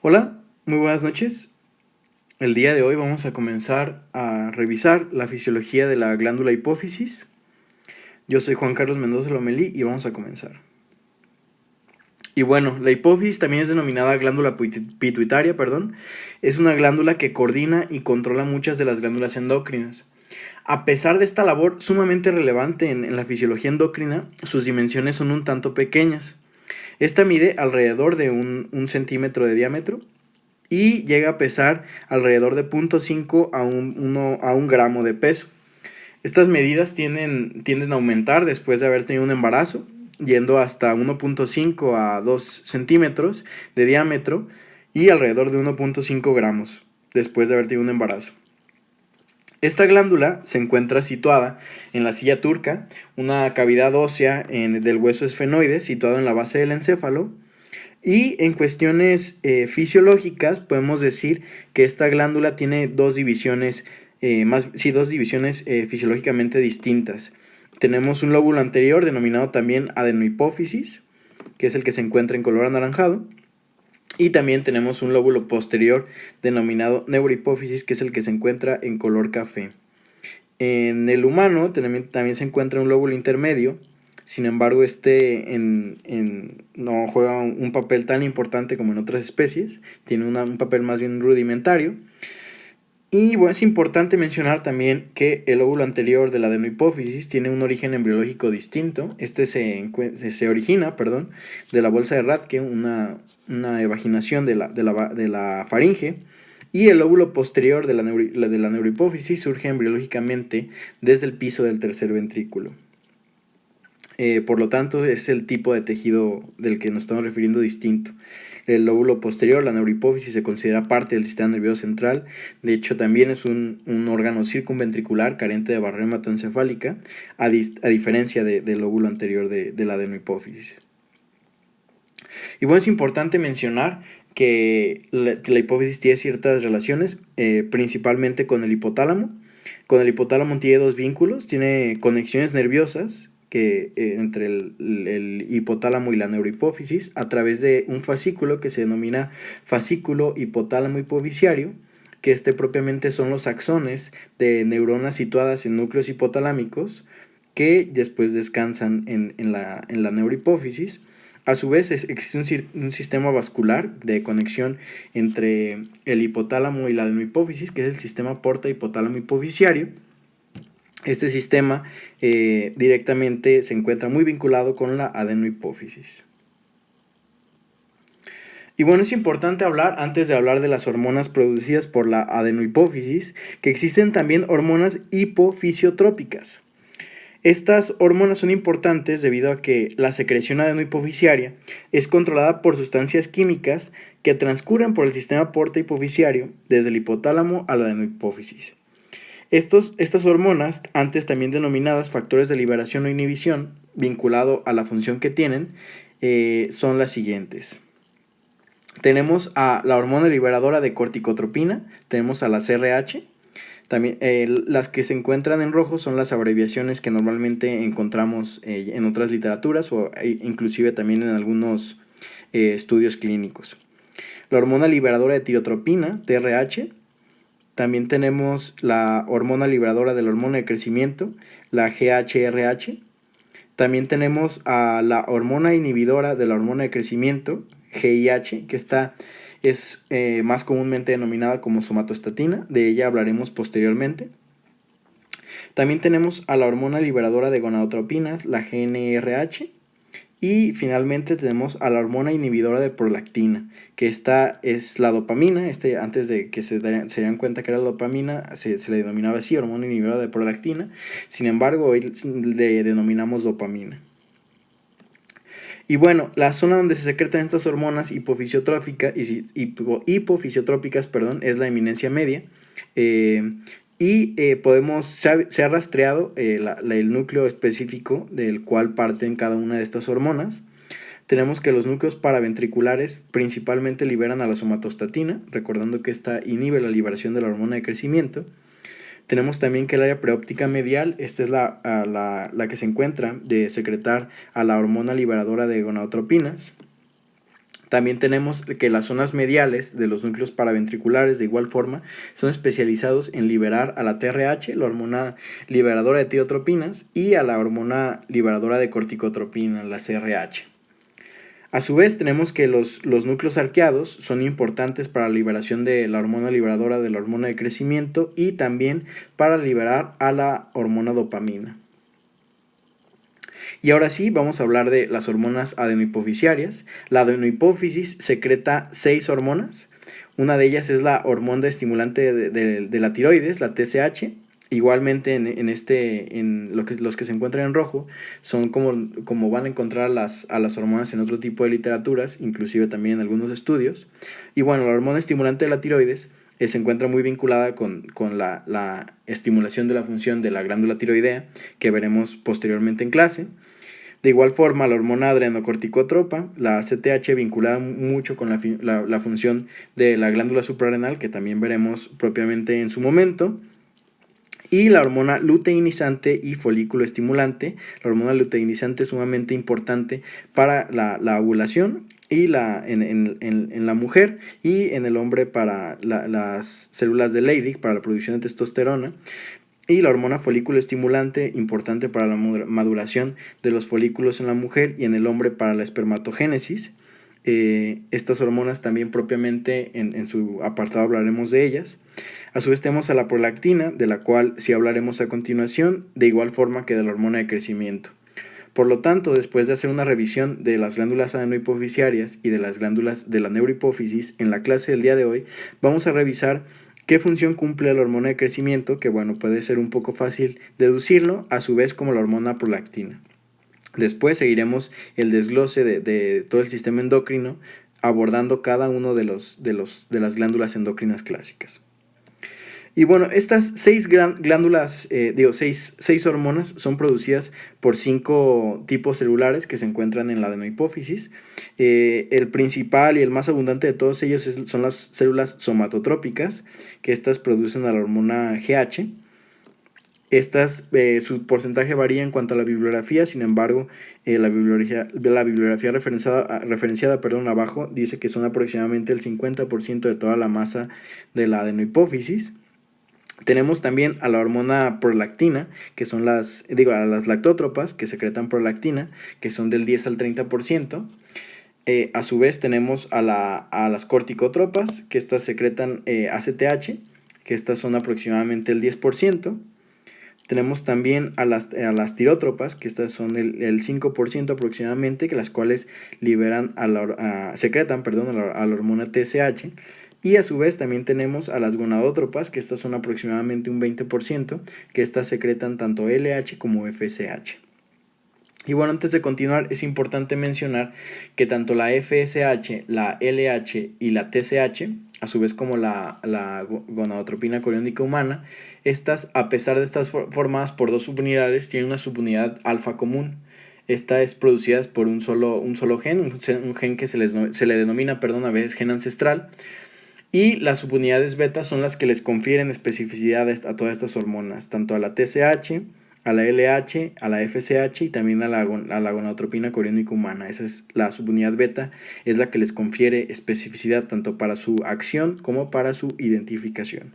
Hola, muy buenas noches. El día de hoy vamos a comenzar a revisar la fisiología de la glándula hipófisis. Yo soy Juan Carlos Mendoza Lomelí y vamos a comenzar. Y bueno, la hipófisis también es denominada glándula pituitaria, es una glándula que coordina y controla muchas de las glándulas endocrinas. A pesar de esta labor sumamente relevante en la fisiología endocrina, sus dimensiones son un tanto pequeñas. Esta mide alrededor de un centímetro de diámetro y llega a pesar alrededor de 0.5 a un gramo de peso. Estas medidas tienden a aumentar después de haber tenido un embarazo, yendo hasta 1.5 a 2 centímetros de diámetro y alrededor de 1.5 gramos después de haber tenido un embarazo. Esta glándula se encuentra situada en la silla turca, una cavidad ósea del hueso esfenoide situado en la base del encéfalo. Y en cuestiones fisiológicas podemos decir que esta glándula tiene dos divisiones, fisiológicamente distintas. Tenemos un lóbulo anterior denominado también adenohipófisis, que es el que se encuentra en color anaranjado. Y también tenemos un lóbulo posterior denominado neurohipófisis, que es el que se encuentra en color café. En el humano también se encuentra un lóbulo intermedio. Sin embargo, no juega un papel tan importante como en otras especies. Tiene un papel más bien rudimentario. Y bueno, es importante mencionar también que el lóbulo anterior de la adenohipófisis tiene un origen embriológico distinto. Se origina de la bolsa de Rathke, una evaginación de la faringe. Y el lóbulo posterior de la neurohipófisis surge embriológicamente desde el piso del tercer ventrículo. Por lo tanto, es el tipo de tejido del que nos estamos refiriendo distinto. El lóbulo posterior, la neurohipófisis, se considera parte del sistema nervioso central. De hecho, también es un órgano circunventricular carente de barrera hematoencefálica, a diferencia del lóbulo anterior de la adenohipófisis. Y bueno, es importante mencionar que la hipófisis tiene ciertas relaciones, principalmente con el hipotálamo. Con el hipotálamo tiene dos vínculos, tiene conexiones nerviosas entre el hipotálamo y la neurohipófisis a través de un fascículo que se denomina fascículo hipotálamo hipofisiario, que propiamente son los axones de neuronas situadas en núcleos hipotalámicos que después descansan en la neurohipófisis. A su vez, existe un sistema vascular de conexión entre el hipotálamo y la adenohipófisis, que es el sistema porta hipotálamo hipofisiario. Este sistema directamente se encuentra muy vinculado con la adenohipófisis. Y bueno, es importante hablar, antes de hablar de las hormonas producidas por la adenohipófisis, que existen también hormonas hipofisiotrópicas. Estas hormonas son importantes debido a que la secreción adenohipofisiaria es controlada por sustancias químicas que transcurren por el sistema porta hipofisiario desde el hipotálamo a la adenohipófisis. Estas hormonas, antes también denominadas factores de liberación o inhibición, vinculado a la función que tienen, son las siguientes. Tenemos a la hormona liberadora de corticotropina, tenemos a la CRH. También, las que se encuentran en rojo son las abreviaciones que normalmente encontramos en otras literaturas o inclusive también en algunos estudios clínicos. La hormona liberadora de tirotropina, TRH. También tenemos la hormona liberadora de la hormona de crecimiento, la GHRH. También tenemos a la hormona inhibidora de la hormona de crecimiento, GIH, que es más comúnmente denominada como somatostatina. De ella hablaremos posteriormente. También tenemos a la hormona liberadora de gonadotropinas, la GNRH. Y finalmente tenemos a la hormona inhibidora de prolactina, que esta es la dopamina. Antes de que se dieran cuenta que era la dopamina, se le denominaba así, hormona inhibidora de prolactina. Sin embargo, hoy le denominamos dopamina. Y bueno, la zona donde se secretan estas hormonas hipofisiotrópicas es la eminencia media. Se ha rastreado el núcleo específico del cual parten cada una de estas hormonas. Tenemos que los núcleos paraventriculares principalmente liberan a la somatostatina, recordando que esta inhibe la liberación de la hormona de crecimiento. Tenemos también que el área preóptica medial, esta es la que se encuentra de secretar a la hormona liberadora de gonadotropinas. También tenemos que las zonas mediales de los núcleos paraventriculares, de igual forma, son especializados en liberar a la TRH, la hormona liberadora de tirotropinas, y a la hormona liberadora de corticotropina, la CRH. A su vez, tenemos que los núcleos arqueados son importantes para la liberación de la hormona liberadora de la hormona de crecimiento y también para liberar a la hormona dopamina. Y ahora sí, vamos a hablar de las hormonas adenohipofisiarias. La adenohipófisis secreta 6 hormonas. Una de ellas es la hormona estimulante de la tiroides, la TSH. Igualmente los que se encuentran en rojo son como van a encontrar a las hormonas en otro tipo de literaturas, inclusive también en algunos estudios. Y bueno, la hormona estimulante de la tiroides se encuentra muy vinculada con la estimulación de la función de la glándula tiroidea, que veremos posteriormente en clase. De igual forma, la hormona adrenocorticotropa, la ACTH, vinculada mucho con la función de la glándula suprarrenal, que también veremos propiamente en su momento. Y la hormona luteinizante y folículo estimulante. La hormona luteinizante es sumamente importante para la ovulación y en la mujer, y en el hombre para las células de Leydig, para la producción de testosterona. Y la hormona folículo estimulante, importante para la maduración de los folículos en la mujer y en el hombre para la espermatogénesis. Estas hormonas también propiamente en su apartado hablaremos de ellas. A su vez tenemos a la prolactina, de la cual sí hablaremos a continuación, de igual forma que de la hormona de crecimiento. Por lo tanto, después de hacer una revisión de las glándulas adenohipofisiarias y de las glándulas de la neurohipófisis, en la clase del día de hoy vamos a revisar qué función cumple la hormona de crecimiento, que bueno, puede ser un poco fácil deducirlo, a su vez como la hormona prolactina. Después seguiremos el desglose de todo el sistema endocrino, abordando cada uno de las glándulas endocrinas clásicas. Y bueno, estas 6 glándulas, seis hormonas son producidas por 5 tipos celulares que se encuentran en la adenohipófisis. El principal y el más abundante de todos ellos son las células somatotrópicas, que estas producen a la hormona GH. Estas, su porcentaje varía en cuanto a la bibliografía, sin embargo, la bibliografía referenciada abajo dice que son aproximadamente el 50% de toda la masa de la adenohipófisis. Tenemos también a la hormona prolactina, que son a las lactótropas, que secretan prolactina, que son del 10 al 30%. A su vez tenemos a las corticotropas, que estas secretan ACTH, que estas son aproximadamente el 10%. Tenemos también a las tirótropas, que estas son el 5% aproximadamente, que las cuales secretan a la hormona TSH. Y a su vez también tenemos a las gonadótropas, que estas son aproximadamente un 20%, que estas secretan tanto LH como FSH. Y bueno, antes de continuar es importante mencionar que tanto la FSH, la LH y la TSH, a su vez como la gonadotropina coriónica humana, estas, a pesar de estar formadas por 2 subunidades, tienen una subunidad alfa común. Esta es producida por un solo gen, un gen que se le denomina, a veces gen ancestral. Y las subunidades beta son las que les confieren especificidad a todas estas hormonas, tanto a la TSH, a la LH, a la FSH y también a la gonadotropina coriónica humana. Esa es la subunidad beta, es la que les confiere especificidad tanto para su acción como para su identificación.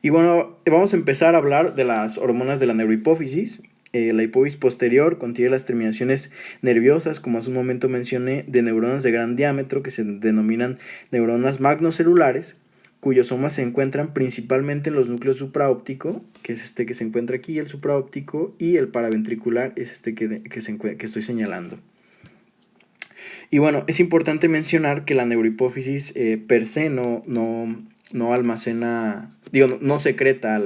Y bueno, vamos a empezar a hablar de las hormonas de la neurohipófisis. La hipófisis posterior contiene las terminaciones nerviosas, como hace un momento mencioné, de neuronas de gran diámetro que se denominan neuronas magnocelulares, cuyos somas se encuentran principalmente en los núcleos supraóptico, que es este que se encuentra aquí, el supraóptico, y el paraventricular es este que estoy señalando. Y bueno, es importante mencionar que la neurohipófisis per se no almacena, no secreta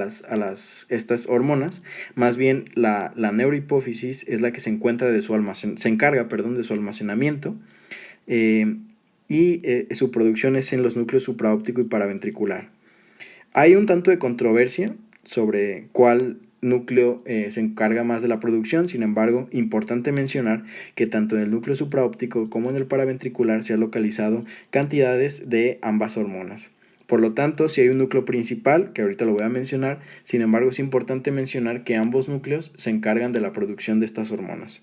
estas hormonas, más bien la neurohipófisis es la que se encarga de su almacenamiento, y su producción es en los núcleos supraóptico y paraventricular. Hay un tanto de controversia sobre cuál núcleo se encarga más de la producción. Sin embargo, importante mencionar que tanto en el núcleo supraóptico como en el paraventricular se ha localizado cantidades de ambas hormonas. Por lo tanto, si hay un núcleo principal, que ahorita lo voy a mencionar, sin embargo es importante mencionar que ambos núcleos se encargan de la producción de estas hormonas.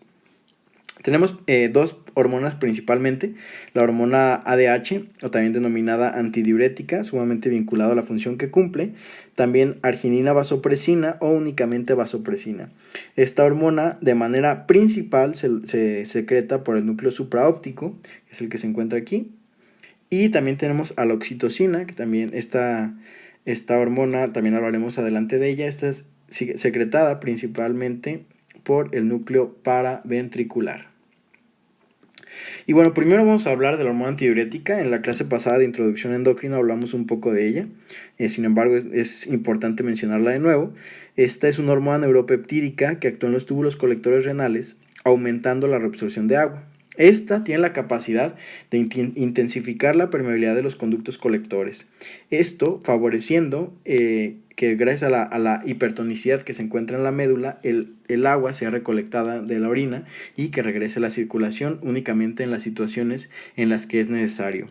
Tenemos dos hormonas principalmente, la hormona ADH, o también denominada antidiurética, sumamente vinculada a la función que cumple, también arginina vasopresina o únicamente vasopresina. Esta hormona de manera principal se secreta por el núcleo supraóptico, que es el que se encuentra aquí, y también tenemos a la oxitocina, que también esta hormona, también hablaremos adelante de ella, esta es secretada principalmente por el núcleo paraventricular. Y bueno, primero vamos a hablar de la hormona antidiurética. En la clase pasada de introducción endocrina hablamos un poco de ella. Sin embargo, es importante mencionarla de nuevo. Esta es una hormona neuropeptídica que actúa en los túbulos colectores renales, aumentando la reabsorción de agua. Esta tiene la capacidad de intensificar la permeabilidad de los conductos colectores. Esto favoreciendo que gracias a la hipertonicidad que se encuentra en la médula, el agua sea recolectada de la orina y que regrese a la circulación únicamente en las situaciones en las que es necesario.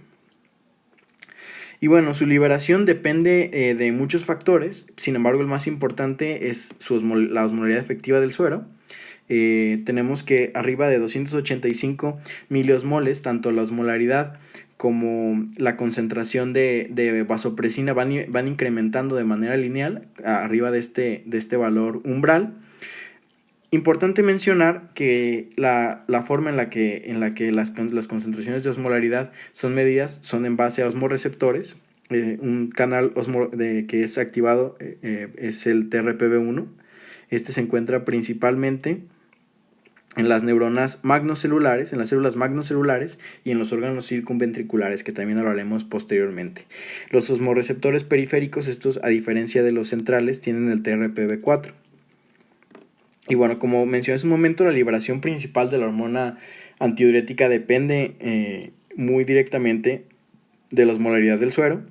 Y bueno, su liberación depende de muchos factores, sin embargo el más importante es la osmolaridad efectiva del suero. Tenemos que arriba de 285 miliosmoles, tanto la osmolaridad como la concentración de vasopresina van incrementando de manera lineal arriba de este valor umbral. Importante mencionar que la forma en la que las concentraciones de osmolaridad son medidas son en base a osmoreceptores. Un canal que es activado es el TRPV1. Este se encuentra principalmente en las neuronas magnocelulares, en las células magnocelulares y en los órganos circunventriculares, que también hablaremos posteriormente. Los osmoreceptores periféricos, estos a diferencia de los centrales, tienen el TRPV4. Y bueno, como mencioné hace un momento, la liberación principal de la hormona antidiurética depende muy directamente de la osmolaridad del suero.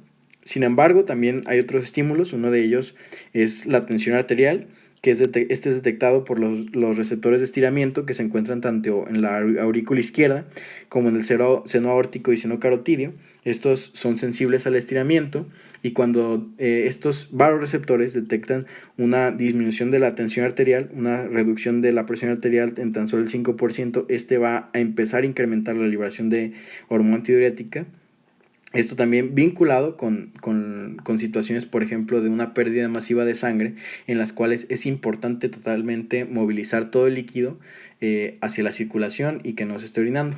Sin embargo, también hay otros estímulos. Uno de ellos es la tensión arterial, que este es detectado por los receptores de estiramiento que se encuentran tanto en la aurícula izquierda como en el seno aórtico y seno carotidio. Estos son sensibles al estiramiento y cuando estos varoreceptores detectan una disminución de la tensión arterial, una reducción de la presión arterial en tan solo el 5%, este va a empezar a incrementar la liberación de hormona antidiurética. Esto también vinculado con situaciones, por ejemplo, de una pérdida masiva de sangre, en las cuales es importante totalmente movilizar todo el líquido hacia la circulación y que no se esté orinando.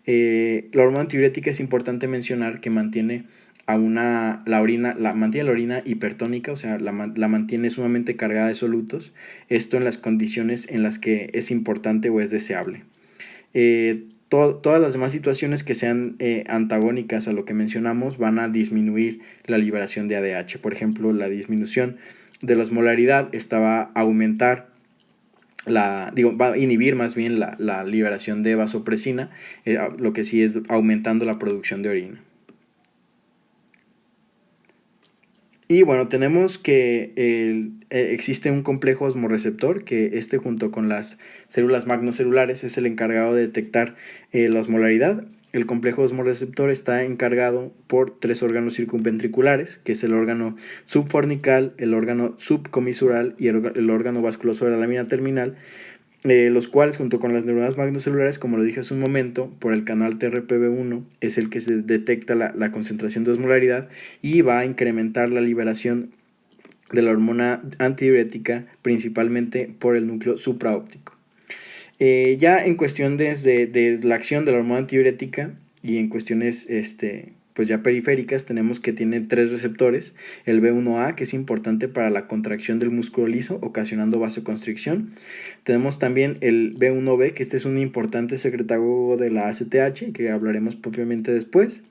La hormona antidiurética es importante mencionar que mantiene mantiene la orina hipertónica, o sea, la mantiene sumamente cargada de solutos, esto en las condiciones en las que es importante o es deseable. Todas las demás situaciones que sean antagónicas a lo que mencionamos van a disminuir la liberación de ADH. Por ejemplo, la disminución de la osmolaridad va a aumentar va a inhibir más bien la liberación de vasopresina, lo que sí es aumentando la producción de orina. Y bueno, tenemos que existe un complejo osmorreceptor que junto con las células magnocelulares es el encargado de detectar la osmolaridad. El complejo osmorreceptor está encargado por 3 órganos circunventriculares, que es el órgano subfornical, el órgano subcomisural y el órgano vasculoso de la lámina terminal, los cuales junto con las neuronas magnocelulares, como lo dije hace un momento, por el canal TRPV1 es el que se detecta la concentración de osmolaridad y va a incrementar la liberación de la hormona antidiurética principalmente por el núcleo supraóptico. Ya en cuestión de la acción de la hormona antidiurética y en cuestiones pues ya periféricas, tenemos que tiene 3 receptores, el B1A, que es importante para la contracción del músculo liso, ocasionando vasoconstricción. Tenemos también el B1B, que este es un importante secretagogo de la ACTH, que hablaremos propiamente después.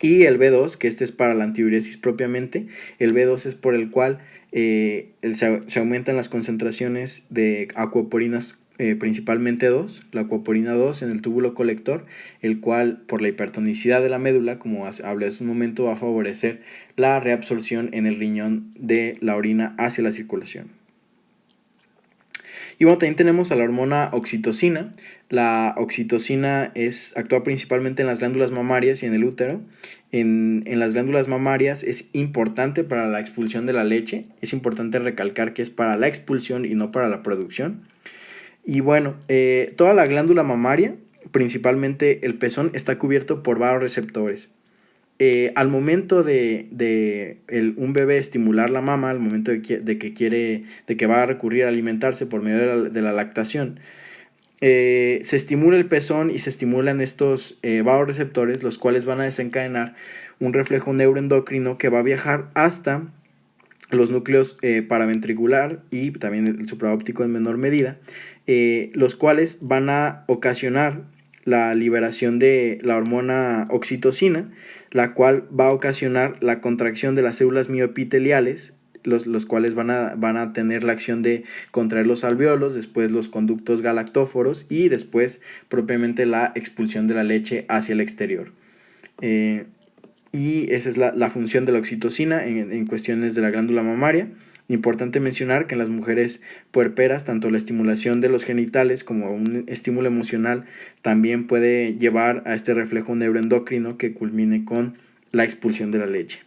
Y el B2, que este es para la antidiuresis propiamente. El B2 es por el cual se aumentan las concentraciones de acuaporinas, principalmente 2, la acuaporina 2 en el túbulo colector, el cual por la hipertonicidad de la médula, como hablé hace un momento, va a favorecer la reabsorción en el riñón de la orina hacia la circulación. Y bueno, también tenemos a la hormona oxitocina. La oxitocina actúa principalmente en las glándulas mamarias y en el útero. En las glándulas mamarias es importante para la expulsión de la leche. Es importante recalcar que es para la expulsión y no para la producción. Y bueno, toda la glándula mamaria, principalmente el pezón, está cubierto por vasoreceptores. Al momento un bebé estimular la mama, al momento de que va a recurrir a alimentarse por medio de la lactación, se estimula el pezón y se estimulan estos vasoreceptores, los cuales van a desencadenar un reflejo neuroendocrino que va a viajar hasta los núcleos paraventricular y también el supraóptico en menor medida, los cuales van a ocasionar la liberación de la hormona oxitocina, la cual va a ocasionar la contracción de las células mioepiteliales, los cuales van a tener la acción de contraer los alvéolos, después los conductos galactóforos y después propiamente la expulsión de la leche hacia el exterior. Y esa es la función de la oxitocina en cuestiones de la glándula mamaria. Importante mencionar que en las mujeres puerperas, tanto la estimulación de los genitales como un estímulo emocional también puede llevar a este reflejo neuroendocrino que culmine con la expulsión de la leche.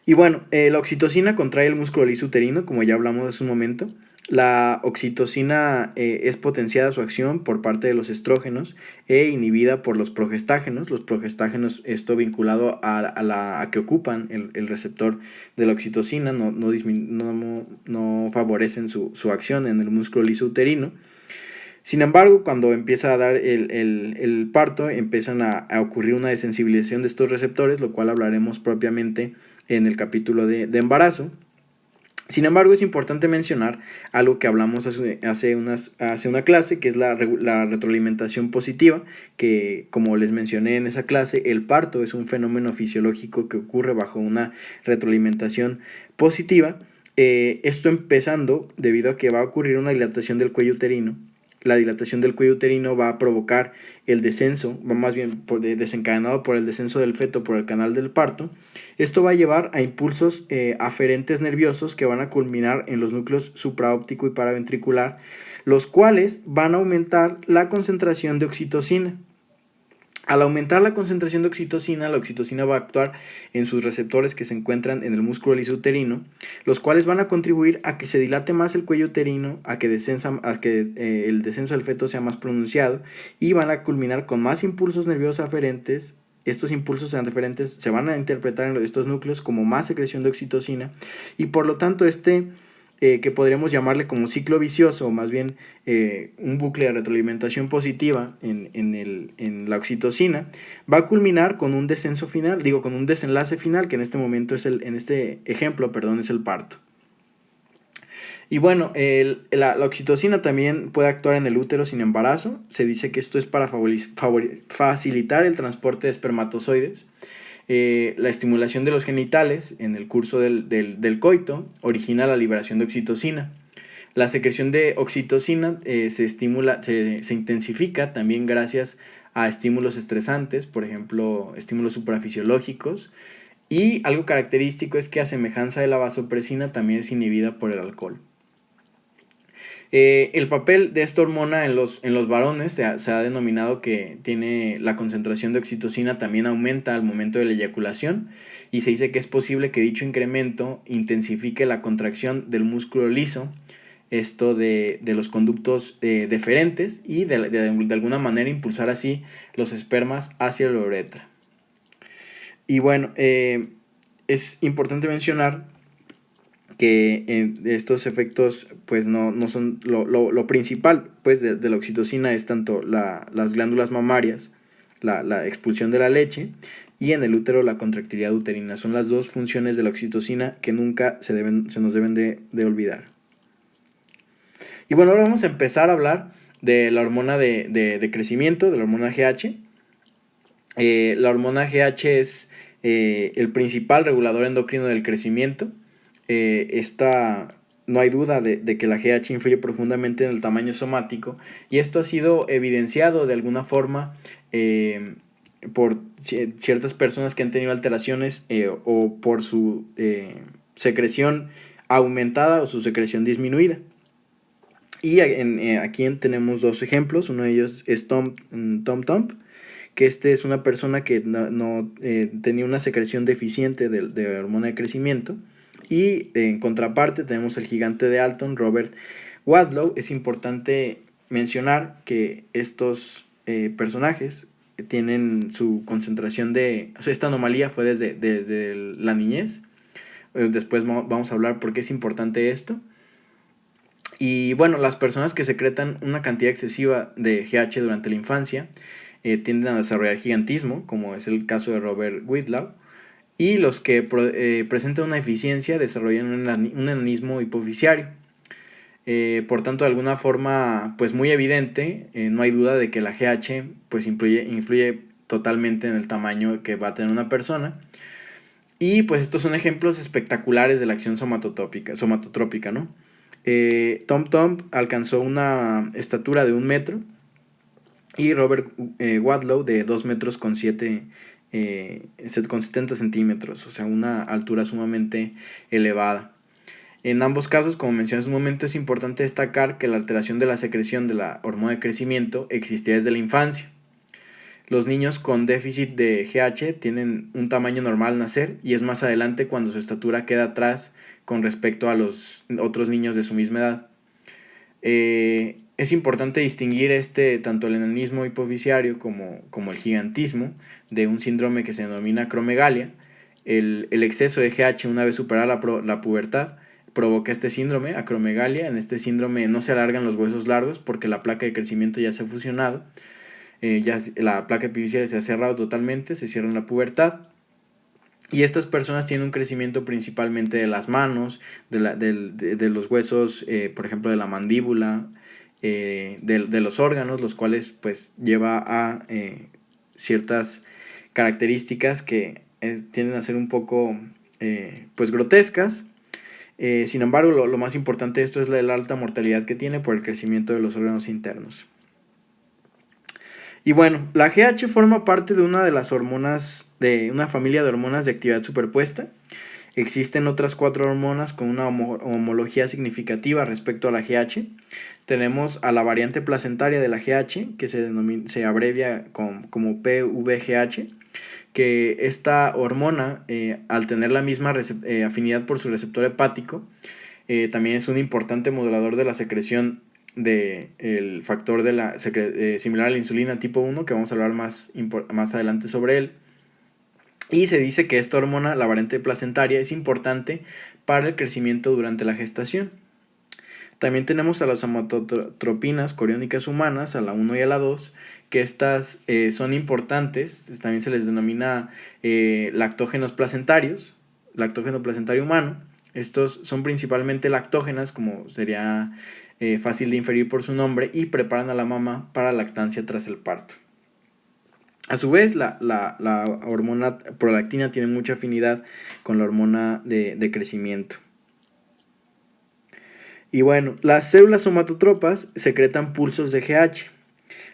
Y bueno, la oxitocina contrae el músculo liso uterino, como ya hablamos hace un momento. La oxitocina es potenciada su acción por parte de los estrógenos e inhibida por los progestágenos. Los progestágenos, esto vinculado a que ocupan el receptor de la oxitocina, no favorecen su acción en el músculo liso uterino. Sin embargo, cuando empieza a dar el parto, empiezan a ocurrir una desensibilización de estos receptores, lo cual hablaremos propiamente en el capítulo de embarazo. Sin embargo, es importante mencionar algo que hablamos hace una clase, que es la retroalimentación positiva, que como les mencioné en esa clase, el parto es un fenómeno fisiológico que ocurre bajo una retroalimentación positiva. Esto empezando debido a que va a ocurrir una dilatación del cuello uterino. La dilatación del cuello uterino va a provocar el descenso, más bien desencadenado por el descenso del feto por el canal del parto. Esto va a llevar a impulsos aferentes nerviosos que van a culminar en los núcleos supraóptico y paraventricular, los cuales van a aumentar la concentración de oxitocina. Al aumentar la concentración de oxitocina, la oxitocina va a actuar en sus receptores que se encuentran en el músculo liso uterino, los cuales van a contribuir a que se dilate más el cuello uterino, a que el descenso del feto sea más pronunciado y van a culminar con más impulsos nerviosos aferentes. Estos impulsos aferentes se van a interpretar en estos núcleos como más secreción de oxitocina y por lo tanto que podríamos llamarle como ciclo vicioso, o más bien un bucle de retroalimentación positiva en la oxitocina, va a culminar con un descenso final, con un desenlace final, que en este momento en este ejemplo, es el parto. Y bueno, la oxitocina también puede actuar en el útero sin embarazo. Se dice que esto es para facilitar el transporte de espermatozoides. La estimulación de los genitales en el curso del coito origina la liberación de oxitocina. La secreción de oxitocina se intensifica también gracias a estímulos estresantes, por ejemplo, estímulos suprafisiológicos. Y algo característico es que a semejanza de la vasopresina también es inhibida por el alcohol. El papel de esta hormona en los varones se ha denominado que tiene la concentración de oxitocina también aumenta al momento de la eyaculación y se dice que es posible que dicho incremento intensifique la contracción del músculo liso, esto de los conductos deferentes y de alguna manera impulsar así los espermas hacia la uretra. Y bueno, es importante mencionar que estos efectos pues no son lo principal pues de la oxitocina es tanto las glándulas mamarias, la expulsión de la leche y en el útero la contractilidad uterina. Son las dos funciones de la oxitocina que nunca se nos deben de olvidar. Y bueno, ahora vamos a empezar a hablar de la hormona de crecimiento, de la hormona GH. La hormona GH es el principal regulador endocrino del crecimiento. No hay duda de que la GH influye profundamente en el tamaño somático y esto ha sido evidenciado de alguna forma por ciertas personas que han tenido alteraciones o por su secreción aumentada o su secreción disminuida. Y aquí tenemos dos ejemplos. Uno de ellos es Tom Tom, que es una persona que no tenía una secreción deficiente de hormona de crecimiento. Y en contraparte tenemos el gigante de Alton, Robert Wadlow, es importante mencionar que estos personajes tienen su concentración de... O sea, esta anomalía fue desde la niñez. Después vamos a hablar por qué es importante esto. Y bueno, las personas que secretan una cantidad excesiva de GH durante la infancia tienden a desarrollar gigantismo, como es el caso de Robert Wadlow. Y los que presentan una eficiencia desarrollan un enanismo hipofisiario. Por tanto, de alguna forma pues muy evidente, no hay duda de que la GH pues influye totalmente en el tamaño que va a tener una persona. Y pues estos son ejemplos espectaculares de la acción somatotrópica, ¿no? Tom Tom alcanzó una estatura de 1 metro y Robert Wadlow de 2 metros con 70 centímetros, o sea, una altura sumamente elevada. En ambos casos, como mencioné hace un momento, es importante destacar que la alteración de la secreción de la hormona de crecimiento existía desde la infancia. Los niños con déficit de GH tienen un tamaño normal al nacer y es más adelante cuando su estatura queda atrás con respecto a los otros niños de su misma edad. Es importante distinguir tanto el enanismo hipofisiario como el gigantismo de un síndrome que se denomina acromegalia. El exceso de GH una vez superada la pubertad provoca este síndrome, acromegalia. En este síndrome no se alargan los huesos largos porque la placa de crecimiento ya se ha fusionado. Ya la placa epifisiaria se ha cerrado totalmente, se cierra en la pubertad. Y estas personas tienen un crecimiento principalmente de las manos, de los huesos, por ejemplo, de la mandíbula, de los órganos, los cuales pues lleva a ciertas características que tienden a ser un poco pues grotescas. Sin embargo, lo más importante de esto es la alta mortalidad que tiene por el crecimiento de los órganos internos. Y bueno, la GH forma parte de una de las hormonas, de una familia de hormonas de actividad superpuesta. Existen otras 4 hormonas con una homología significativa respecto a la GH. Tenemos a la variante placentaria de la GH, que se abrevia como PVGH, que esta hormona, al tener la misma afinidad por su receptor hepático, también es un importante modulador de la secreción del factor similar a la insulina tipo 1, que vamos a hablar más adelante sobre él. Y se dice que esta hormona, la variante placentaria, es importante para el crecimiento durante la gestación. También tenemos a las somatotropinas coriónicas humanas, a la 1 y a la 2, que estas son importantes, también se les denomina lactógenos placentarios, lactógeno placentario humano. Estos son principalmente lactógenas, como sería fácil de inferir por su nombre, y preparan a la mamá para lactancia tras el parto. A su vez, la hormona prolactina tiene mucha afinidad con la hormona de crecimiento. Y bueno, las células somatotropas secretan pulsos de GH.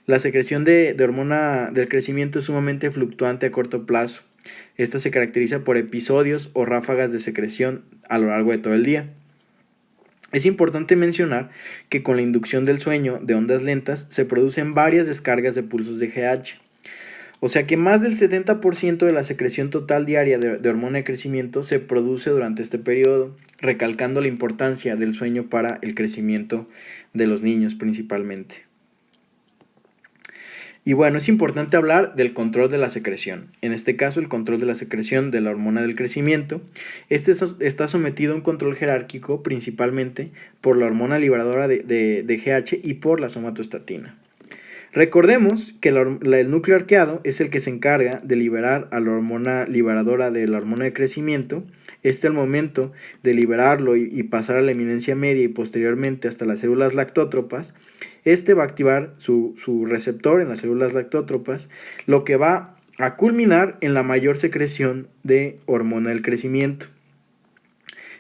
La secreción de hormona del crecimiento es sumamente fluctuante a corto plazo. Esta se caracteriza por episodios o ráfagas de secreción a lo largo de todo el día. Es importante mencionar que con la inducción del sueño de ondas lentas se producen varias descargas de pulsos de GH. O sea que más del 70% de la secreción total diaria de hormona de crecimiento se produce durante este periodo, recalcando la importancia del sueño para el crecimiento de los niños principalmente. Y bueno, es importante hablar del control de la secreción. En este caso, el control de la secreción de la hormona del crecimiento. Este está sometido a un control jerárquico principalmente por la hormona liberadora de GH y por la somatostatina. Recordemos que el núcleo arqueado es el que se encarga de liberar a la hormona liberadora de la hormona de crecimiento. Al momento de liberarlo y pasar a la eminencia media y posteriormente hasta las células lactótropas, va a activar su receptor en las células lactótropas, lo que va a culminar en la mayor secreción de hormona del crecimiento.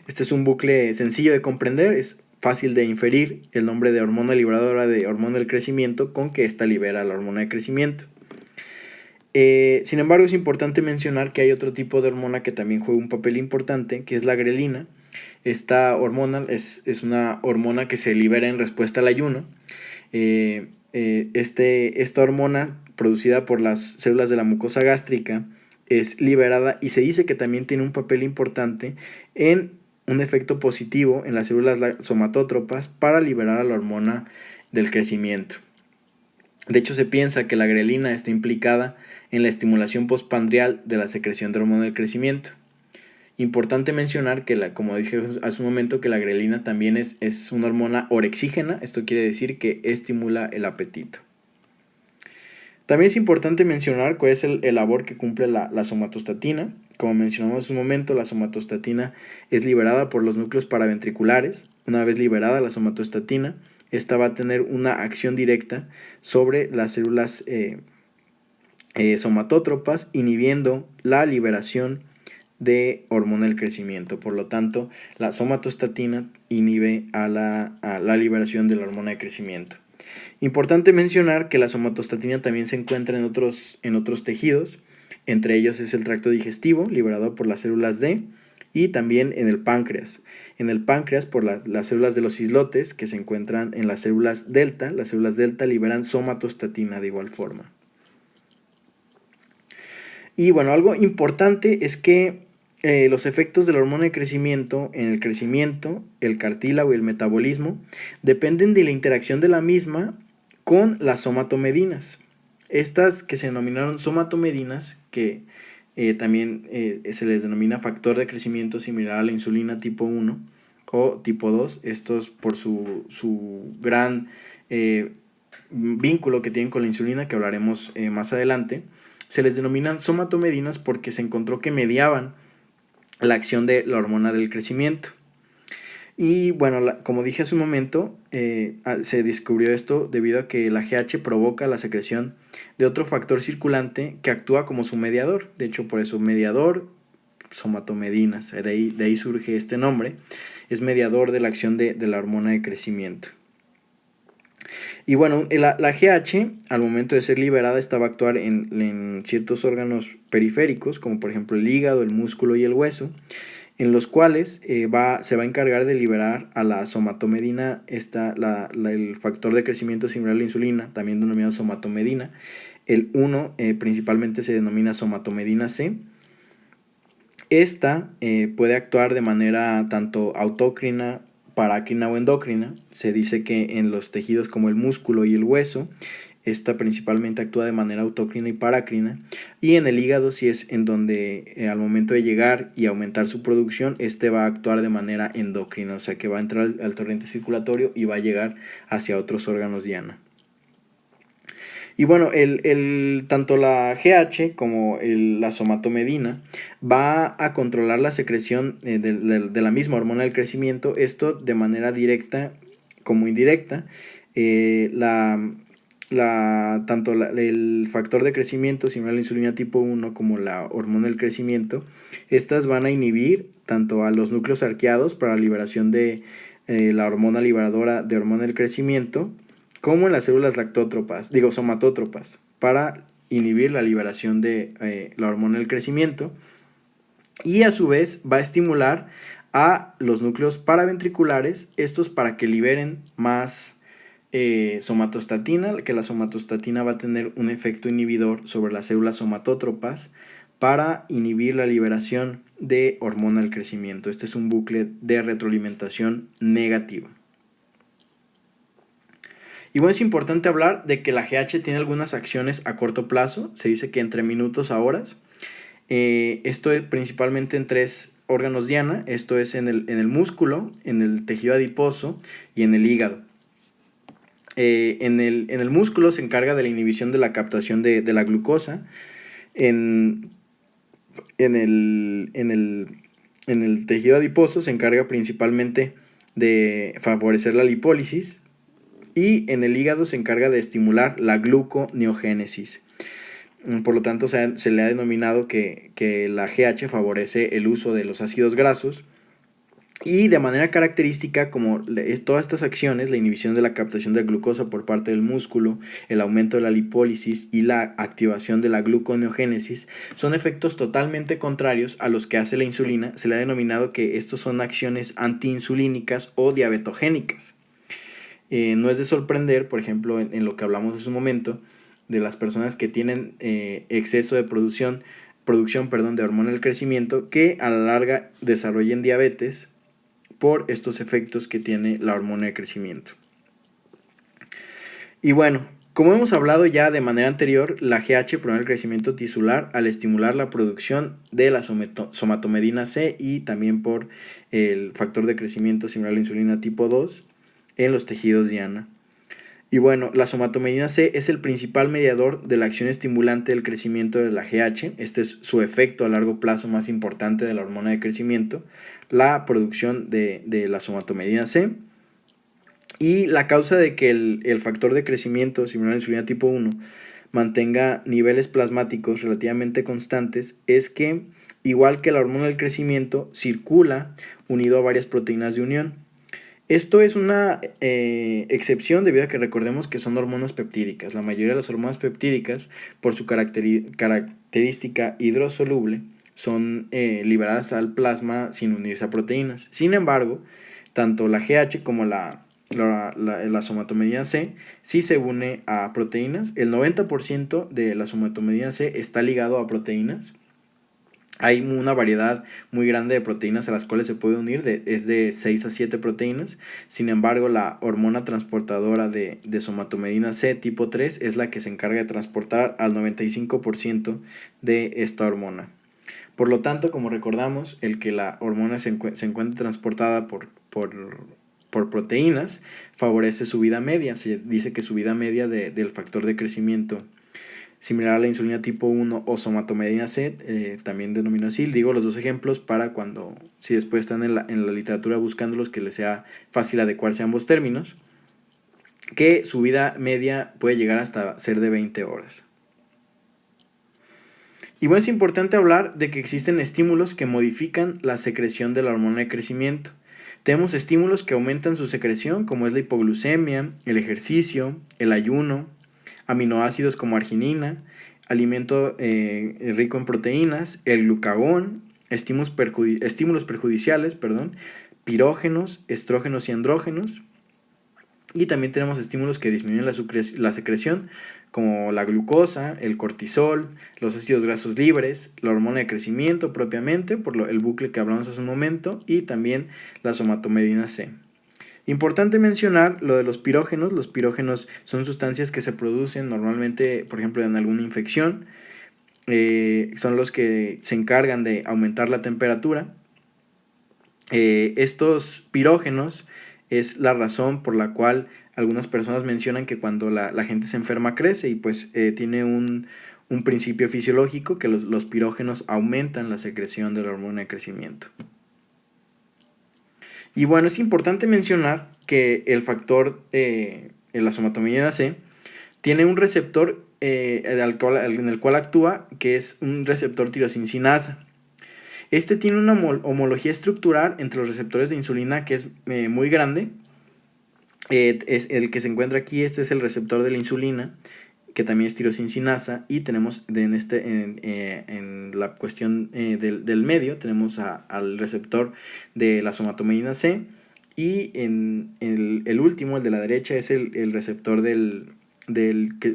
Este es un bucle sencillo de comprender, es fácil de inferir el nombre de hormona liberadora de hormona del crecimiento con que ésta libera la hormona de crecimiento. Sin embargo, es importante mencionar que hay otro tipo de hormona que también juega un papel importante, que es la grelina. Esta hormona es una hormona que se libera en respuesta al ayuno. Esta hormona, producida por las células de la mucosa gástrica, es liberada y se dice que también tiene un papel importante en un efecto positivo en las células somatótropas para liberar a la hormona del crecimiento. De hecho, se piensa que la grelina está implicada en la estimulación postprandial de la secreción de hormona del crecimiento. Importante mencionar que, como dije hace un momento, que la grelina también es una hormona orexígena. Esto quiere decir que estimula el apetito. También es importante mencionar cuál es el labor que cumple la somatostatina. Como mencionamos hace un momento, la somatostatina es liberada por los núcleos paraventriculares. Una vez liberada la somatostatina, esta va a tener una acción directa sobre las células somatótropas, inhibiendo la liberación de hormona del crecimiento. Por lo tanto, la somatostatina inhibe a la liberación de la hormona de crecimiento. Importante mencionar que la somatostatina también se encuentra en otros tejidos. Entre ellos es el tracto digestivo, liberado por las células D, y también en el páncreas. En el páncreas por las células de los islotes, que se encuentran en las células delta. Las células delta liberan somatostatina de igual forma. Y bueno, algo importante es que los efectos de la hormona de crecimiento en el crecimiento, el cartílago y el metabolismo dependen de la interacción de la misma con las somatomedinas. Estas que se denominaron somatomedinas, que también se les denomina factor de crecimiento similar a la insulina tipo 1 o tipo 2, estos por su gran vínculo que tienen con la insulina, que hablaremos más adelante. Se les denominan somatomedinas porque se encontró que mediaban la acción de la hormona del crecimiento. Y bueno, como dije hace un momento, se descubrió esto debido a que la GH provoca la secreción de otro factor circulante que actúa como su mediador. De hecho, por eso mediador, somatomedinas, de ahí surge este nombre. Es mediador de la acción de la hormona de crecimiento. Y bueno, la GH, al momento de ser liberada, esta va a actuar en ciertos órganos periféricos, como por ejemplo el hígado, el músculo y el hueso, en los cuales se va a encargar de liberar a la somatomedina, el factor de crecimiento similar a la insulina, también denominado somatomedina. El 1 principalmente se denomina somatomedina C. Esta puede actuar de manera tanto autócrina, parácrina o endocrina. Se dice que en los tejidos como el músculo y el hueso, esta principalmente actúa de manera autócrina y parácrina. Y en el hígado sí es en donde al momento de llegar y aumentar su producción, este va a actuar de manera endocrina. O sea que va a entrar al torrente circulatorio y va a llegar hacia otros órganos diana. Y bueno, tanto la GH como la somatomedina va a controlar la secreción de la misma hormona del crecimiento, esto de manera directa como indirecta. Tanto el factor de crecimiento similar a la insulina tipo 1 como la hormona del crecimiento, estas van a inhibir tanto a los núcleos arqueados para la liberación de la hormona liberadora de hormona del crecimiento, como en las células somatótropas, para inhibir la liberación de la hormona del crecimiento, y a su vez va a estimular a los núcleos paraventriculares, estos para que liberen más somatostatina, que la somatostatina va a tener un efecto inhibidor sobre las células somatótropas para inhibir la liberación de hormona del crecimiento. Este es un bucle de retroalimentación negativa. Y bueno, es importante hablar de que la GH tiene algunas acciones a corto plazo, se dice que entre minutos a horas. Esto es principalmente en 3 órganos diana, esto es en el músculo, en el tejido adiposo y en el hígado. En el músculo se encarga de la inhibición de la captación de la glucosa. En el tejido adiposo se encarga principalmente de favorecer la lipólisis. Y en el hígado se encarga de estimular la gluconeogénesis. Por lo tanto, se le ha denominado que la GH favorece el uso de los ácidos grasos. Y de manera característica, como todas estas acciones, la inhibición de la captación de glucosa por parte del músculo, el aumento de la lipólisis y la activación de la gluconeogénesis, son efectos totalmente contrarios a los que hace la insulina. Se le ha denominado que estos son acciones antiinsulínicas o diabetogénicas. No es de sorprender, por ejemplo, en lo que hablamos hace un momento, de las personas que tienen exceso de producción de hormona del crecimiento, que a la larga desarrollen diabetes por estos efectos que tiene la hormona de crecimiento. Y bueno, como hemos hablado ya de manera anterior, la GH promueve el crecimiento tisular al estimular la producción de la somatomedina C y también por el factor de crecimiento similar a la insulina tipo 2 en los tejidos diana. Y bueno, la somatomedina C es el principal mediador de la acción estimulante del crecimiento de la GH. Este es su efecto a largo plazo más importante de la hormona de crecimiento, la producción de la somatomedina C. Y la causa de que el factor de crecimiento similar a la insulina tipo 1 mantenga niveles plasmáticos relativamente constantes es que, igual que la hormona del crecimiento, circula unido a varias proteínas de unión. Esto es una excepción debido a que recordemos que son hormonas peptídicas. La mayoría de las hormonas peptídicas, por su característica hidrosoluble, son liberadas al plasma sin unirse a proteínas. Sin embargo, tanto la GH como la somatomedina C sí se une a proteínas. El 90% de la somatomedina C está ligado a proteínas. Hay una variedad muy grande de proteínas a las cuales se puede unir, es de 6 a 7 proteínas. Sin embargo, la hormona transportadora de somatomedina C tipo 3 es la que se encarga de transportar al 95% de esta hormona. Por lo tanto, como recordamos, el que la hormona se encuentre transportada por proteínas favorece su vida media. Se dice que su vida media del factor de crecimiento similar a la insulina tipo 1 o somatomedina C, también denominado así. Digo los dos ejemplos para cuando, si después están en la literatura buscándolos, que les sea fácil adecuarse a ambos términos, que su vida media puede llegar hasta ser de 20 horas. Y bueno, es importante hablar de que existen estímulos que modifican la secreción de la hormona de crecimiento. Tenemos estímulos que aumentan su secreción, como es la hipoglucemia, el ejercicio, el ayuno, aminoácidos como arginina, alimento rico en proteínas, el glucagón, estímulos perjudiciales, pirógenos, estrógenos y andrógenos. Y también tenemos estímulos que disminuyen la secreción, como la glucosa, el cortisol, los ácidos grasos libres, la hormona de crecimiento propiamente, por el bucle que hablamos hace un momento, y también la somatomedina C. Importante mencionar lo de los pirógenos. Los pirógenos son sustancias que se producen normalmente, por ejemplo, en alguna infección. Son los que se encargan de aumentar la temperatura. Estos pirógenos es la razón por la cual algunas personas mencionan que cuando la gente se enferma crece, y pues tiene un principio fisiológico que los pirógenos aumentan la secreción de la hormona de crecimiento. Y bueno, es importante mencionar que el factor en la somatomedina C tiene un receptor en el cual actúa, que es un receptor tirosincina. Este tiene una homología estructural entre los receptores de insulina que es muy grande. Es el que se encuentra aquí, este es el receptor de la insulina, que también es tirosincinasa, y tenemos en la cuestión del medio tenemos al receptor de la somatomedina C, y en el último, el de la derecha, es el receptor del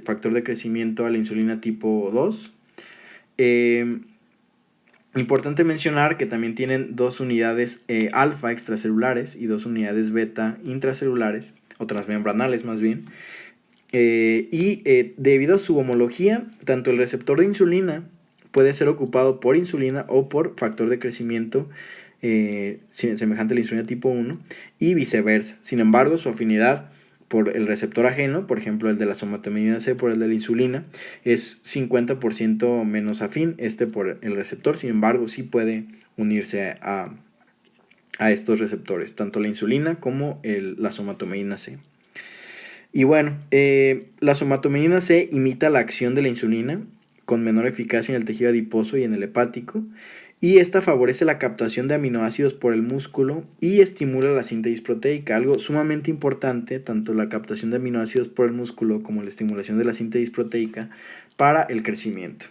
factor de crecimiento a la insulina tipo 2. Importante mencionar que también tienen 2 unidades alfa extracelulares y 2 unidades beta intracelulares, o transmembranales más bien. Debido a su homología, tanto el receptor de insulina puede ser ocupado por insulina o por factor de crecimiento semejante a la insulina tipo 1, y viceversa. Sin embargo, su afinidad por el receptor ajeno, por ejemplo el de la somatomedina C por el de la insulina, es 50% menos afín por el receptor. Sin embargo, sí puede unirse a estos receptores, tanto la insulina como la somatomedina C. Y bueno, la somatomedina C imita la acción de la insulina con menor eficacia en el tejido adiposo y en el hepático, y esta favorece la captación de aminoácidos por el músculo y estimula la síntesis proteica, algo sumamente importante, tanto la captación de aminoácidos por el músculo como la estimulación de la síntesis proteica para el crecimiento.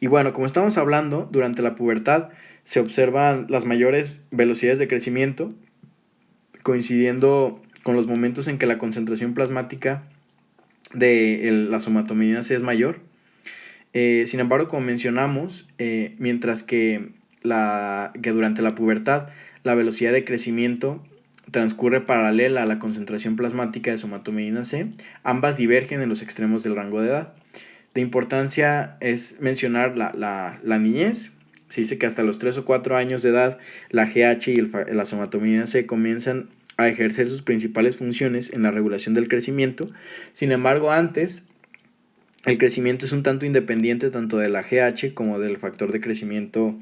Y bueno, como estamos hablando, durante la pubertad se observan las mayores velocidades de crecimiento, coincidiendo con los momentos en que la concentración plasmática de la somatomedina C es mayor. Sin embargo, como mencionamos, mientras que durante la pubertad la velocidad de crecimiento transcurre paralela a la concentración plasmática de somatomedina C. Ambas divergen en los extremos del rango de edad. De importancia es mencionar la niñez. Se dice que hasta los 3 o 4 años de edad la GH y la somatomedina C comienzan a ejercer sus principales funciones en la regulación del crecimiento. Sin embargo, antes el crecimiento es un tanto independiente tanto de la GH como del factor de crecimiento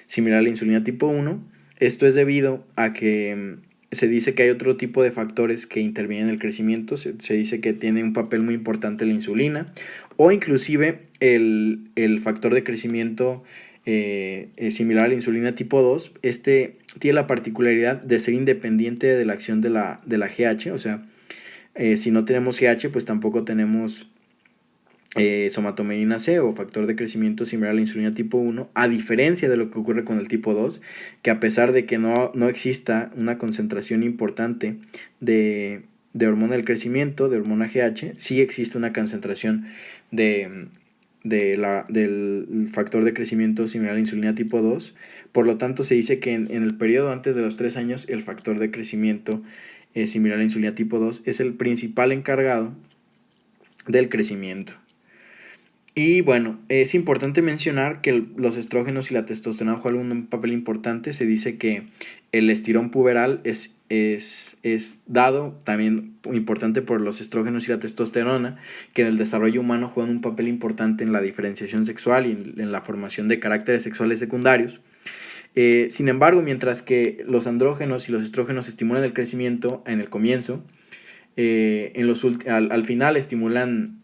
similar a la insulina tipo 1. Esto es debido a que se dice que hay otro tipo de factores que intervienen en el crecimiento. Se dice que tiene un papel muy importante la insulina o inclusive el factor de crecimiento similar a la insulina tipo 2. Este tiene la particularidad de ser independiente de la acción de la GH. O sea, si no tenemos GH, pues tampoco tenemos somatomedina C o factor de crecimiento similar a la insulina tipo 1, a diferencia de lo que ocurre con el tipo 2, que a pesar de que no exista una concentración importante de hormona del crecimiento, de hormona GH, sí existe una concentración del factor de crecimiento similar a la insulina tipo 2. Por lo tanto, se dice que en el periodo antes de los 3 años, el factor de crecimiento similar a la insulina tipo 2 es el principal encargado del crecimiento. Y bueno, es importante mencionar que los estrógenos y la testosterona juegan un papel importante. Se dice que el estirón puberal es dado también importante por los estrógenos y la testosterona, que en el desarrollo humano juegan un papel importante en la diferenciación sexual y en la formación de caracteres sexuales secundarios. Sin embargo, mientras que los andrógenos y los estrógenos estimulan el crecimiento en el comienzo, al final estimulan...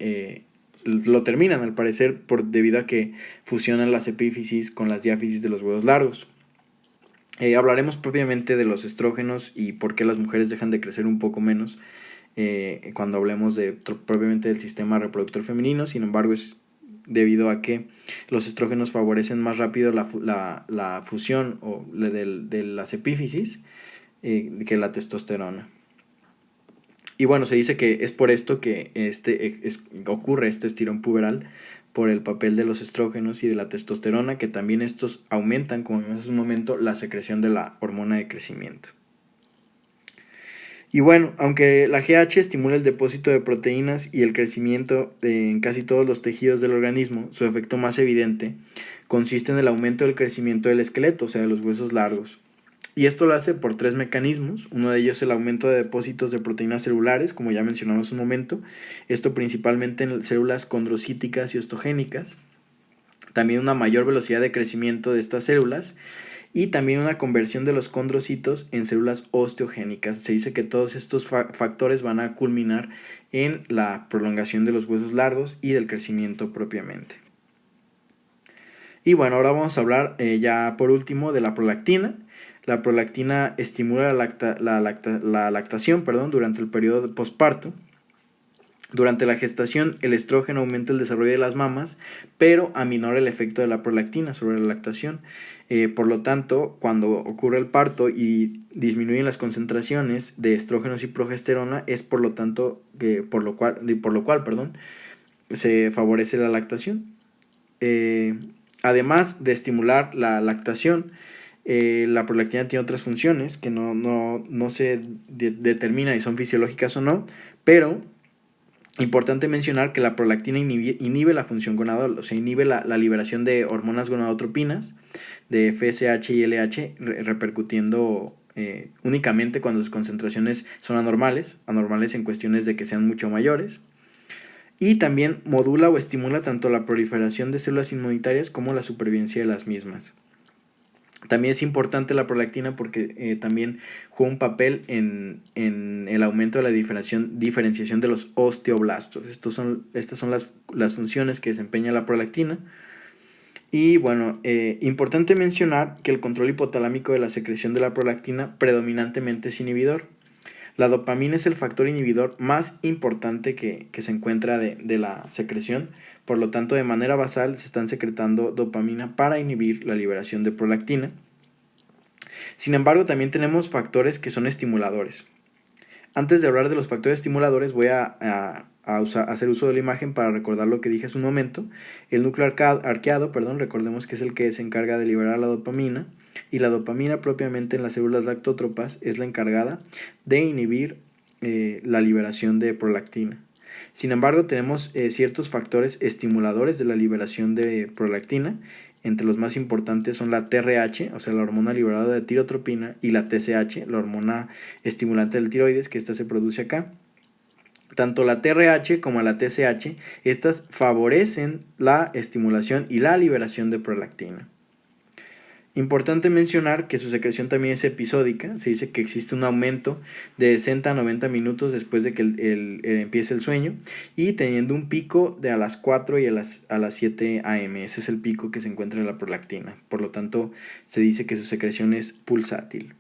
lo terminan al parecer debido a que fusionan las epífisis con las diáfisis de los huevos largos. Hablaremos propiamente de los estrógenos y por qué las mujeres dejan de crecer un poco menos cuando hablemos propiamente del sistema reproductor femenino. Sin embargo, es debido a que los estrógenos favorecen más rápido la fusión de las epífisis que la testosterona. Y bueno, se dice que es por esto que ocurre este estirón puberal, por el papel de los estrógenos y de la testosterona, que también estos aumentan, como vimos hace un momento, la secreción de la hormona de crecimiento. Y bueno, aunque la GH estimula el depósito de proteínas y el crecimiento en casi todos los tejidos del organismo, su efecto más evidente consiste en el aumento del crecimiento del esqueleto, o sea, de los huesos largos. Y esto lo hace por 3 mecanismos. Uno de ellos es el aumento de depósitos de proteínas celulares, como ya mencionamos un momento. Esto principalmente en células condrocíticas y ostogénicas. También una mayor velocidad de crecimiento de estas células. Y también una conversión de los condrocitos en células osteogénicas. Se dice que todos estos factores van a culminar en la prolongación de los huesos largos y del crecimiento propiamente. Y bueno, ahora vamos a hablar ya por último de la prolactina. La prolactina estimula la lactación durante el periodo de posparto. Durante la gestación, el estrógeno aumenta el desarrollo de las mamas, pero aminora el efecto de la prolactina sobre la lactación. Por lo tanto, cuando ocurre el parto y disminuyen las concentraciones de estrógenos y progesterona, es por lo cual se favorece la lactación. Además de estimular la lactación, la prolactina tiene otras funciones que no se determina si son fisiológicas o no, pero importante mencionar que la prolactina inhibe la función gonadal, o sea, inhibe la liberación de hormonas gonadotropinas, de FSH y LH, repercutiendo únicamente cuando sus concentraciones son anormales en cuestiones de que sean mucho mayores. Y también modula o estimula tanto la proliferación de células inmunitarias como la supervivencia de las mismas. También es importante la prolactina porque también juega un papel en el aumento de la diferenciación de los osteoblastos. Estas son las funciones que desempeña la prolactina. Y bueno, importante mencionar que el control hipotalámico de la secreción de la prolactina predominantemente es inhibidor. La dopamina es el factor inhibidor más importante que se encuentra de la secreción. Por lo tanto, de manera basal se están secretando dopamina para inhibir la liberación de prolactina. Sin embargo, también tenemos factores que son estimuladores. Antes de hablar de los factores estimuladores, voy a a hacer uso de la imagen para recordar lo que dije hace un momento. El núcleo arqueado, recordemos que es el que se encarga de liberar la dopamina, y la dopamina propiamente en las células lactótropas es la encargada de inhibir la liberación de prolactina. Sin embargo, tenemos ciertos factores estimuladores de la liberación de prolactina. Entre los más importantes son la TRH, o sea, la hormona liberadora de tirotropina, y la TSH, la hormona estimulante del tiroides, que esta se produce acá. Tanto la TRH como la TSH, estas favorecen la estimulación y la liberación de prolactina. Importante mencionar que su secreción también es episódica. Se dice que existe un aumento de 60 a 90 minutos después de que empiece el sueño, y teniendo un pico de a las 4 y a las 7 am. Ese es el pico que se encuentra en la prolactina. Por lo tanto, se dice que su secreción es pulsátil.